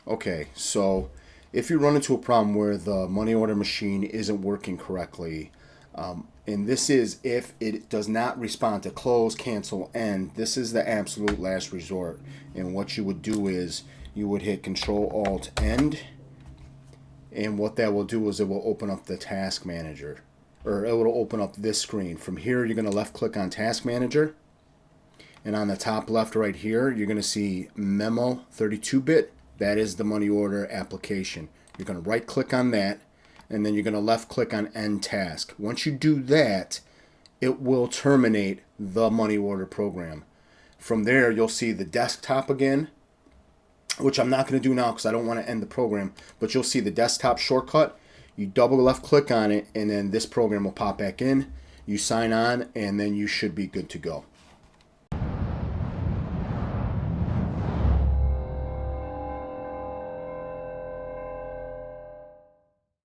Okay, so if you run into a problem where the money order machine isn't working correctly, and this is if it does not respond to close, cancel, end, this is the absolute last resort. And what you would do is you would hit Control Alt End, and what that will do is it will open up the Task Manager, or it will open up this screen. From here, you're going to left click on Task Manager, and on the top left right here, you're going to see Memo 32-bit. That is the money order application. You're going to right click on that, and then you're going to left click on End Task. Once you do that, it will terminate the money order program. From there, you'll see the desktop again, which I'm not going to do now because I don't want to end the program, but you'll see the desktop shortcut. You double left click on it, and then this program will pop back in. You sign on, and then you should be good to go.